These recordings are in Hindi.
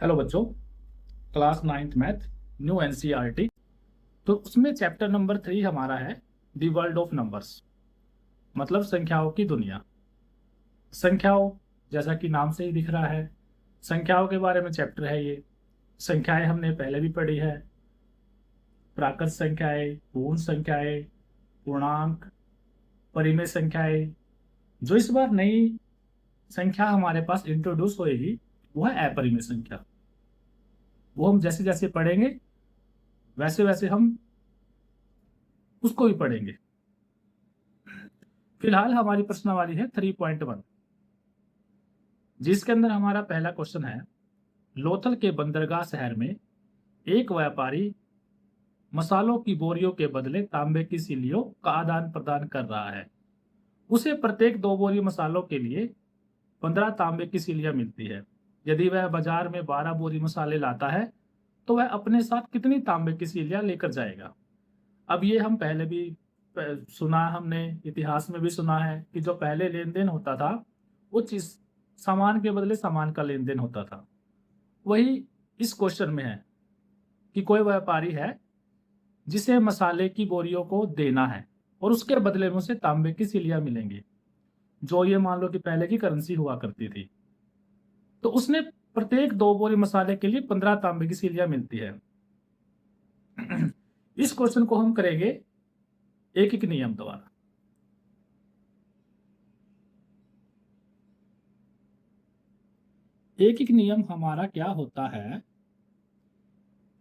हेलो बच्चों, class 9th math new NCERT. तो उसमें चैप्टर नंबर 3 हमारा है दी वर्ल्ड ऑफ नंबर्स, मतलब संख्याओं की दुनिया। संख्याओं जैसा कि नाम से ही दिख रहा है, संख्याओं के बारे में चैप्टर है ये। संख्याएं हमने पहले भी पढ़ी है, प्राकृत संख्याएं, पूर्ण संख्याएं, पूर्णांक, परिमेय संख्याएं। जो इस बार नई संख्या हमारे पास इंट्रोड्यूस होएगी वो है अपरिमेय संख्या। वो हम जैसे जैसे पढ़ेंगे वैसे वैसे हम उसको भी पढ़ेंगे। फिलहाल हमारी प्रश्नावली है 3.1, जिसके अंदर हमारा पहला क्वेश्चन है, लोथल के बंदरगाह शहर में एक व्यापारी मसालों की बोरियों के बदले तांबे की सिल्लियों का आदान प्रदान कर रहा है। उसे प्रत्येक 2 बोरी मसालों के लिए 15 तांबे की सिल्लियां मिलती है। यदि वह बाजार में 12 बोरी मसाले लाता है तो वह अपने साथ कितनी तांबे की सिल्लियां लेकर जाएगा। अब ये हम पहले भी सुना, हमने इतिहास में भी सुना है कि जो पहले लेन देन होता था वो चीज सामान के बदले सामान का लेन देन होता था। वही इस क्वेश्चन में है कि कोई व्यापारी है जिसे मसाले की बोरियों को देना है और उसके बदले में उसे तांबे की सिल्लियां मिलेंगी, जो ये मान लो कि पहले की करेंसी हुआ करती थी। तो उसने प्रत्येक 2 बोरी मसाले के लिए 15 तांबे की सिल्लियां मिलती है। इस क्वेश्चन को हम करेंगे एक एक नियम द्वारा। एक एक नियम हमारा क्या होता है?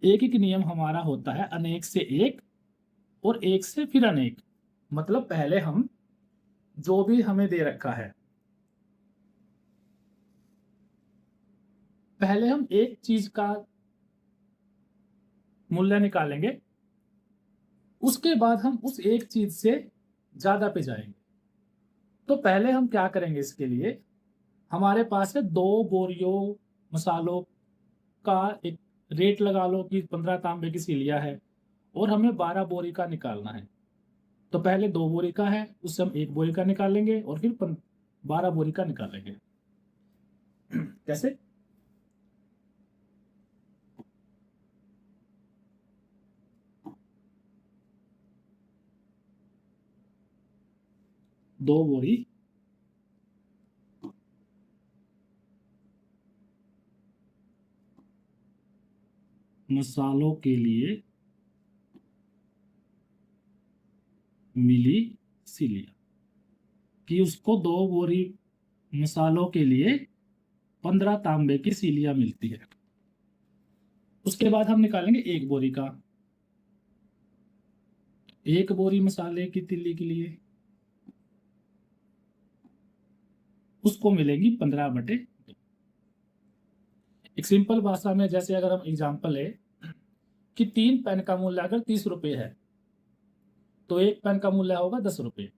एक एक नियम हमारा होता है अनेक से एक और एक से फिर अनेक। मतलब पहले हम जो भी हमें दे रखा है, पहले हम एक चीज का मूल्य निकालेंगे, उसके बाद हम उस एक चीज से ज्यादा पे जाएंगे। तो पहले हम क्या करेंगे, इसके लिए हमारे पास है 2 बोरियों मसालों का एक रेट लगा लो कि 15 तांबे की सिल्लियां है और हमें 12 बोरी का निकालना है। तो पहले 2 बोरी का है, उससे हम 1 बोरी का निकालेंगे और फिर 12 बोरी का निकालेंगे। कैसे? दो बोरी मसालों के लिए मिली सिलिया, कि उसको 2 बोरी मसालों के लिए 15 तांबे की सिलियां मिलती है। उसके बाद हम निकालेंगे 1 बोरी का। 1 बोरी मसाले की तिल्ली के लिए उसको मिलेगी 15/2। एक सिंपल भाषा में, जैसे अगर हम एग्जाम्पल है कि 3 पेन का मूल्य अगर 30 रुपए है तो 1 पेन का मूल्य होगा 10 रुपए।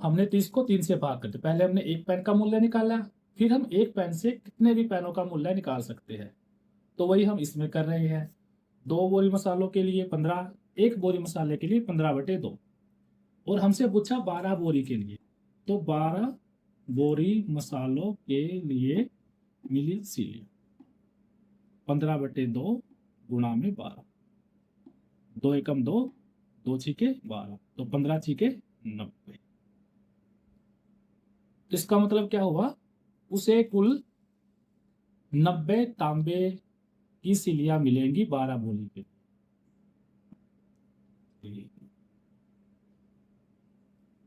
हमने 30 को 3 से भाग करते, पहले हमने 1 पेन का मूल्य निकाला, फिर हम 1 पेन से कितने भी पेनों का मूल्य निकाल सकते हैं। तो वही हम इसमें कर रहे हैं। 2 बोरी मसालों के लिए 15, 1 बोरी मसाले के लिए 15/2। और हमसे पूछा 12 बोरी के लिए, तो 12 बोरी मसालों के लिए मिली सिलियां 15/2 गुणा में 12। 2 एकम 2, 2 छीके 12, तो 15 छीके 90। तो इसका मतलब क्या हुआ, उसे कुल 90 तांबे की सिलियां मिलेंगी 12 बोरी पे।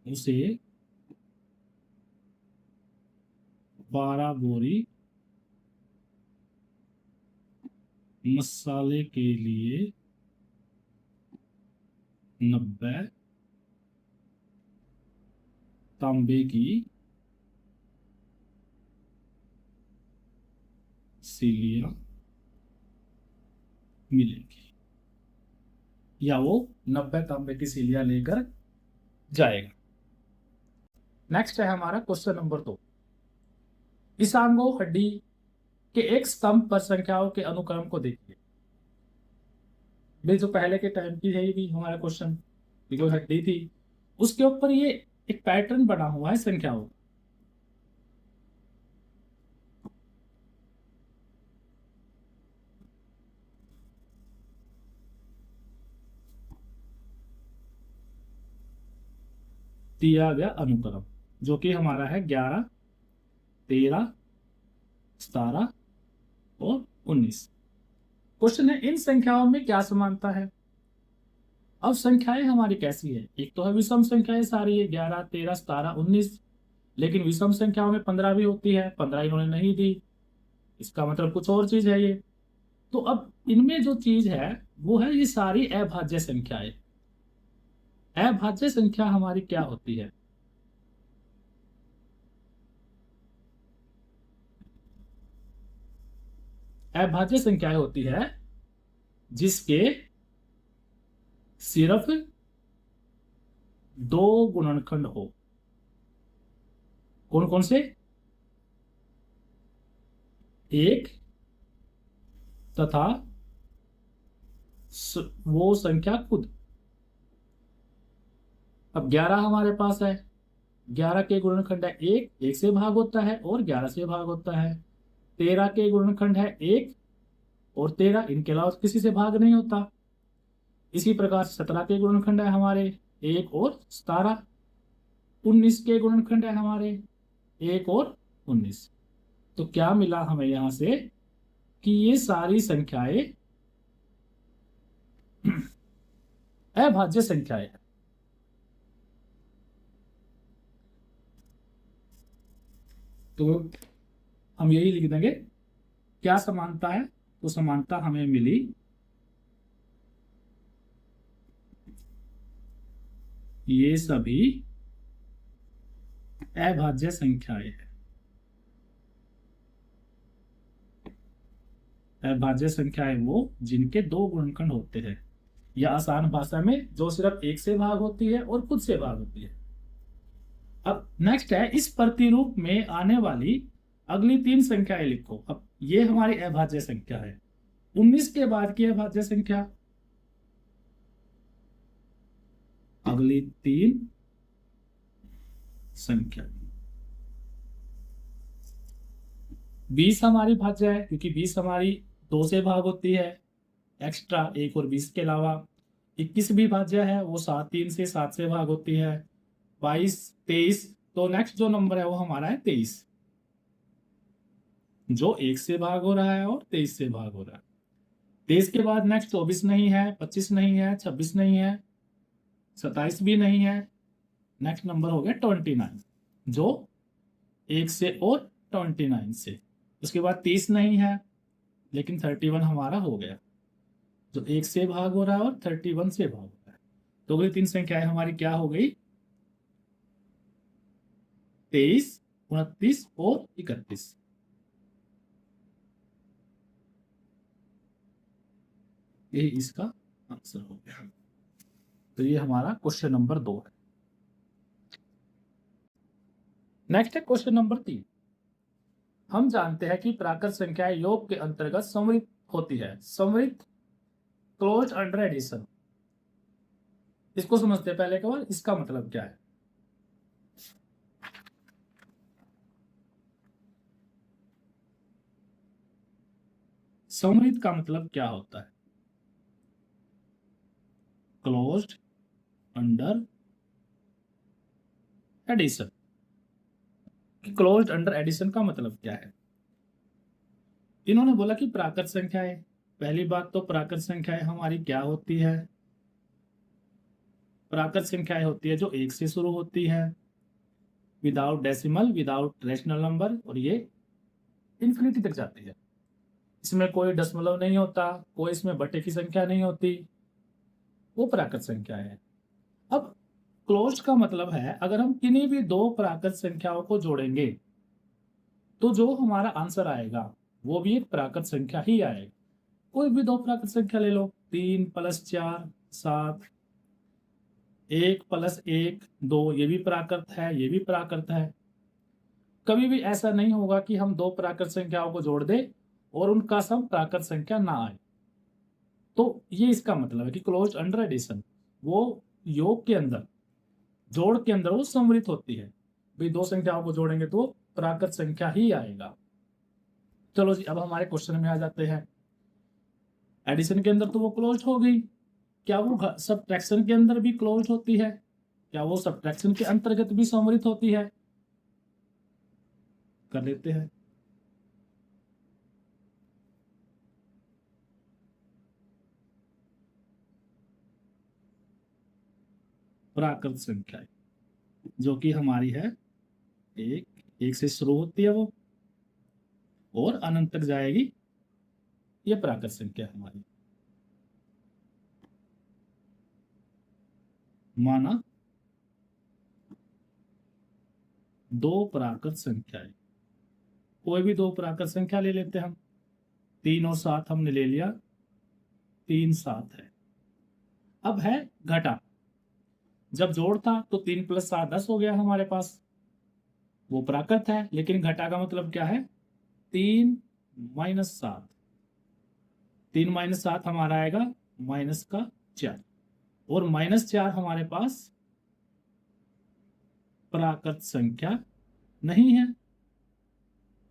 उसे 12 बोरी मसाले के लिए 90 तांबे की सिलियां मिलेगी, या वो 90 तांबे की सिलियां लेकर जाएगा। नेक्स्ट है हमारा क्वेश्चन नंबर 2। इसांगो हड्डी के एक स्तंभ पर संख्याओं के अनुक्रम को देखिए। भाई जो पहले के टाइम की है, ये भी हमारा क्वेश्चन, जो हड्डी थी उसके ऊपर ये एक पैटर्न बना हुआ है संख्याओं। दिया गया अनुक्रम, जो कि हमारा है 11, 13, 17 और 19। क्वेश्चन है इन संख्याओं में क्या समानता है। अब संख्याएं हमारी कैसी है, एक तो है विषम संख्याएं सारी है 11, 13, 17, 19, लेकिन विषम संख्याओं में 15 भी होती है, 15 इन्होंने नहीं दी, इसका मतलब कुछ और चीज है ये। तो अब इनमें जो चीज है वो है ये सारी अभाज्य संख्याएं। अभाज्य संख्या हमारी क्या होती है, अभाज्य संख्याएं होती है जिसके सिर्फ दो गुणनखंड हो। कौन कौन से, एक तथा वो संख्या खुद। अब 11 हमारे पास है, 11 के गुणनखंड है एक, एक से भाग होता है और 11 से भाग होता है। 13 के गुणनखंड है एक और 13, इनके अलावा किसी से भाग नहीं होता। इसी प्रकार 17 के गुणनखंड है हमारे एक और 17। 19 के गुणनखंड है हमारे एक और 19। तो क्या मिला हमें यहां से कि ये सारी संख्याएं अभाज्य संख्याएं हैं। तो हम यही लिख देंगे, क्या समानता है, तो समानता हमें मिली ये सभी अभाज्य संख्याएं हैं। अभाज्य संख्याएं वो जिनके दो गुणनखंड होते हैं, या आसान भाषा में जो सिर्फ एक से भाग होती है और खुद से भाग होती है। अब नेक्स्ट है इस प्रतिरूप में आने वाली अगली तीन संख्याएं लिखो। अब ये हमारी अभाज्य संख्या है। 19 के बाद की अभाज्य संख्या, अगली तीन संख्या। 20 हमारी भाज्य है क्योंकि 20 हमारी दो से भाग होती है एक्स्ट्रा, एक और 20 के अलावा। 21 भी भाज्य है, वो 7, 3 से 7 से भाग होती है। 22, 23, तो नेक्स्ट जो नंबर है वो हमारा है 23, जो एक से भाग हो रहा है और 23 से भाग हो रहा है। 23 के बाद नेक्स्ट 24 नहीं है, 25 नहीं है, 26 नहीं है, 27 भी नहीं है। नेक्स्ट नंबर हो गया 29, जो एक से और 29 से। उसके बाद 30 नहीं है, लेकिन 31 हमारा हो गया, जो एक से भाग हो रहा है और 31 से भाग हो रहा है। तो अगली तीन संख्याएं हमारी क्या हो गई, 23, 29 और 31। यही इसका आंसर हो गया। तो ये हमारा क्वेश्चन नंबर 2 है। नेक्स्ट है क्वेश्चन नंबर 3। हम जानते हैं कि प्राकृत संख्याएं योग के अंतर्गत समृद्ध होती है। समृद्ध, क्लोज अंडर एडिशन, इसको समझते हैं पहले केवल, इसका मतलब क्या है। समृद्ध का मतलब क्या होता है, closed under addition. Closed under addition का मतलब क्या है, इन्होंने बोला कि प्राकृत संख्याएं। पहली बात तो प्राकृत संख्याएं हमारी क्या होती है, प्राकृत संख्याएं होती है जो एक से शुरू होती है, without decimal, without rational number, और ये इंफिनिटी तक जाती है। इसमें कोई दशमलव नहीं होता, कोई इसमें बटे की संख्या नहीं होती, वो प्राकृत संख्या है। अब क्लोज का मतलब है अगर हम किन्हीं भी दो प्राकृत संख्याओं को जोड़ेंगे तो जो हमारा आंसर आएगा वो भी एक प्राकृत संख्या ही आएगा। कोई भी दो प्राकृत संख्या ले लो, 3 + 4 7, 1 + 1 2, ये भी प्राकृत है, ये भी प्राकृत है। कभी भी ऐसा नहीं होगा कि हम दो प्राकृत संख्याओं को जोड़ दें और उनका सम प्राकृत संख्या ना आए। तो ये इसका मतलब है कि क्लोज अंडर एडिशन, वो योग के अंदर, जोड़ के अंदर वो सम्मिलित होती है। भाई दो संख्याओं को जोड़ेंगे तो प्राकृत संख्या ही आएगा। चलो जी, अब हमारे क्वेश्चन में आ जाते हैं। एडिशन के अंदर तो वो क्लोज हो गई, क्या वो सब्ट्रैक्शन के अंदर भी क्लोज होती है, क्या वो सब्ट्रैक्शन के अंतर्गत भी सम्मिलित होती है? कर लेते हैं। प्राकृत संख्या जो कि हमारी है एक से शुरू होती है वो और अनंत तक जाएगी, ये प्राकृत संख्या हमारी। माना दो प्राकृत संख्याएं, कोई भी दो प्राकृत संख्या ले लेते हैं हम। 3 और 7 हमने ले लिया, 3 7 है। अब है घटा, जब जोड़ था तो 3 + 7 10 हो गया हमारे पास, वो प्राकृत है। लेकिन घटा का मतलब क्या है? 3 - 7, 3 - 7 हमारा आएगा -4, और -4 हमारे पास प्राकृत संख्या नहीं है,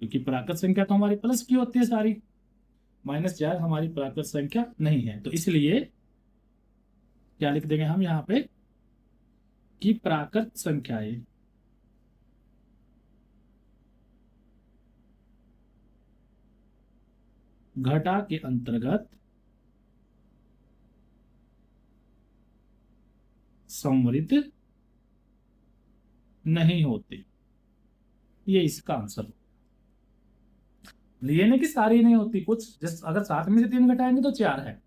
क्योंकि प्राकृत संख्या तो हमारी प्लस की होती है सारी। -4 हमारी प्राकृत संख्या नहीं है, तो इसलिए क्या लिख देंगे हम यहाँ पे कि प्राकृत संख्याएं घटा के अंतर्गत संवरित नहीं होते। ये इसका आंसर है। ये नहीं कि सारी नहीं होती, कुछ जैसे अगर 7 में से 3 घटाएंगे तो 4 है,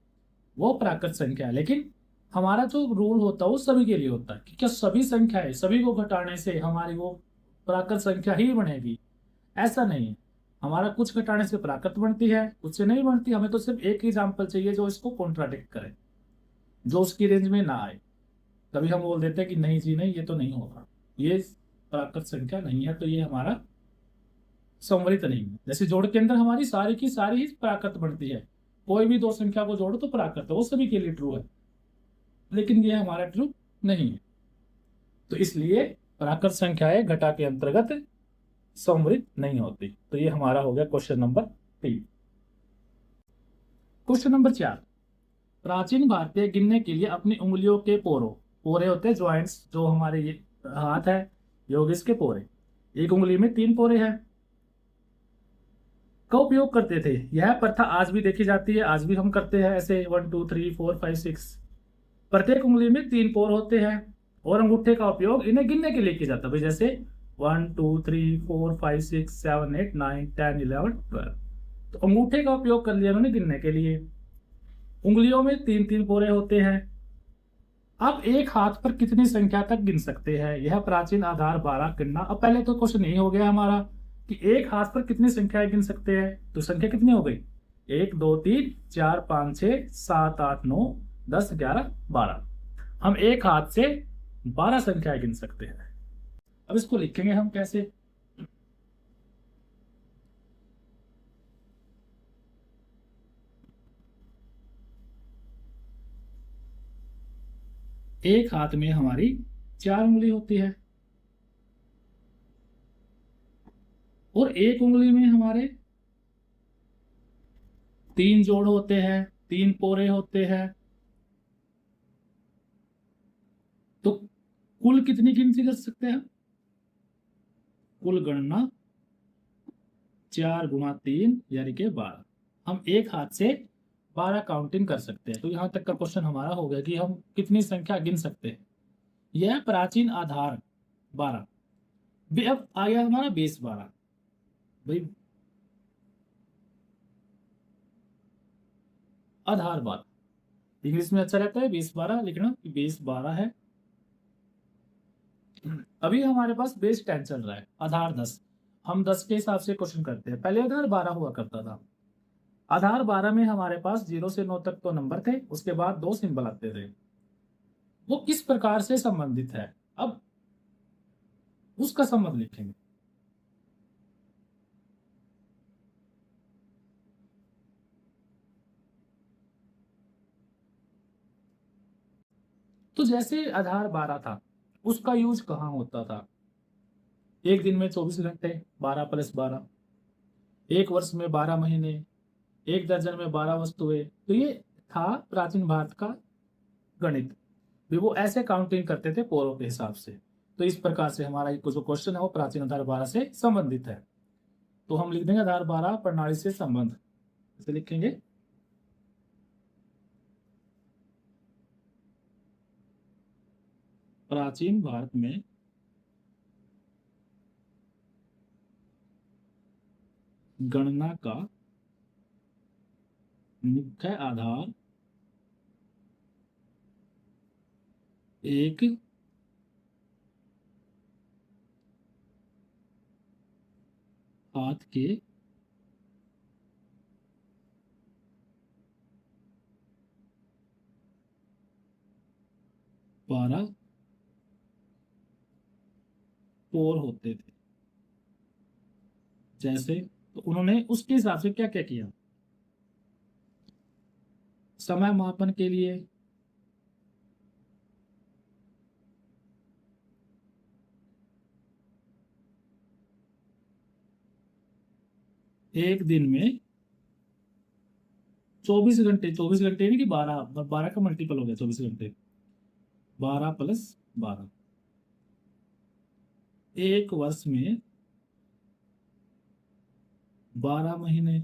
वो प्राकृत संख्या है। लेकिन हमारा जो रूल होता है वो सभी के लिए होता है कि क्या सभी संख्याएं, सभी को घटाने से हमारी वो प्राकृत संख्या ही बनेगी, ऐसा नहीं है। हमारा कुछ घटाने से प्राकृत बनती है, कुछ से नहीं बनती। हमें तो सिर्फ एक एग्जाम्पल चाहिए जो इसको कॉन्ट्राडिक्ट करे, जो उसकी रेंज में ना आए। तभी हम बोल देते हैं कि नहीं जी नहीं, ये तो नहीं होगा, ये प्राकृत संख्या नहीं है, तो ये हमारा संवरित नहीं है। जैसे जोड़ के अंदर हमारी सारी की सारी ही प्राकृत बनती है, कोई भी दो संख्या को जोड़ो तो प्राकृत है, वो सभी के लिए ट्रू है। लेकिन ये हमारा ट्रू नहीं है, तो इसलिए प्राकृत संख्याएं घटा के अंतर्गत संवरित नहीं होती। तो ये हमारा हो गया क्वेश्चन नंबर 3। क्वेश्चन नंबर 4, प्राचीन भारतीय गिनने के लिए अपनी उंगलियों के पोरे होते हैं ज्वाइंट्स, जो हमारे ये हाथ है योग इसके पोरे, एक उंगली में 3 पोरे हैं, का उपयोग करते थे। यह प्रथा आज भी देखी जाती है, आज भी हम करते हैं ऐसे 1 2 3 4 5 6। प्रत्येक उंगली में 3 पोर होते हैं और अंगूठे का उपयोग इन्हें गिनने के लिए किया जाता है। भाई जैसे 1 2 3 4 5 6 7 8 9 10 11 12, तो अंगूठे का उपयोग कर लिया उन्होंने गिनने के लिए। उंगलियों में 3 पोरे होते हैं। अब एक हाथ पर कितनी संख्या तक गिन सकते हैं? यह प्राचीन आधार 12 गिनना। अब पहले तो क्वेश्चन यही हो गया हमारा कि एक हाथ पर कितनी संख्याएं गिन सकते हैं, तो संख्या कितनी हो गई? 1 2 3 4 5 6 7 8 9 10 11 12। हम एक हाथ से 12 संख्याएं गिन सकते हैं। अब इसको लिखेंगे हम कैसे? एक हाथ में हमारी 4 उंगली होती है और एक उंगली में हमारे 3 जोड़ होते हैं, 3 पोरे होते हैं, तो कुल कितनी गिनती कर सकते हैं? कुल गणना 4 × 3 यानी कि 12। हम एक हाथ से 12 काउंटिंग कर सकते हैं। तो यहां तक का क्वेश्चन हमारा हो गया कि हम कितनी संख्या गिन सकते हैं। यह प्राचीन आधार 12। अब आ गया हमारा बेस 12। भाई आधार 12 इंग्लिश में अच्छा रहता है बेस 12 लिखना कि बेस 12 है। अभी हमारे पास बेस 10 चल रहा है, आधार 10। हम 10 के हिसाब से क्वेश्चन करते हैं। पहले आधार 12 हुआ करता था। आधार 12 में हमारे पास 0 से 9 तक तो नंबर थे, उसके बाद 2 सिंबल आते थे। वो किस प्रकार से संबंधित है, अब उसका संबंध लिखेंगे। तो जैसे आधार 12 था, उसका यूज कहाँ होता था? एक दिन में 24 घंटे, 12 + 12, एक वर्ष में 12 महीने, एक दर्जन में 12 वस्तुएं। तो ये था प्राचीन भारत का गणित। भी वो ऐसे काउंटिंग करते थे पोरों के हिसाब से। तो इस प्रकार से हमारा ये जो क्वेश्चन है वो प्राचीन आधार 12 से संबंधित है। तो हम लिख देंगे आधार 12 प्रणाली से संबंध, इसे लिखेंगे प्राचीन भारत में गणना का मुख्य आधार एक हाथ के बारह पोर होते थे। जैसे तो उन्होंने उसके हिसाब से क्या क्या किया, समय मापन के लिए एक दिन में 24 घंटे, 24 घंटे नहीं कि 12, 12 का मल्टीपल हो गया 24 घंटे, 12 + 12, एक वर्ष में 12 महीने,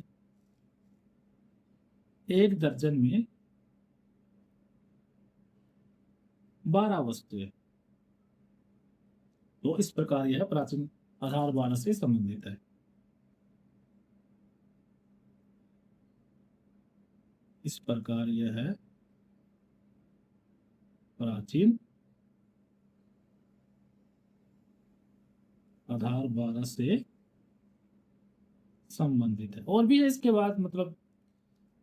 एक दर्जन में 12 वस्तुएं। तो इस प्रकार यह प्राचीन आधार 12 से संबंधित है। इस प्रकार यह है प्राचीन आधार 12 से संबंधित है। और भी है इसके बाद, मतलब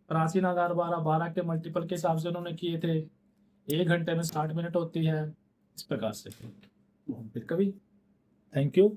प्राचीन आधार 12 12 के मल्टीपल के हिसाब से उन्होंने किए थे। 1 घंटे में 60 मिनट होती है, इस प्रकार से। फिर कभी। Thank you.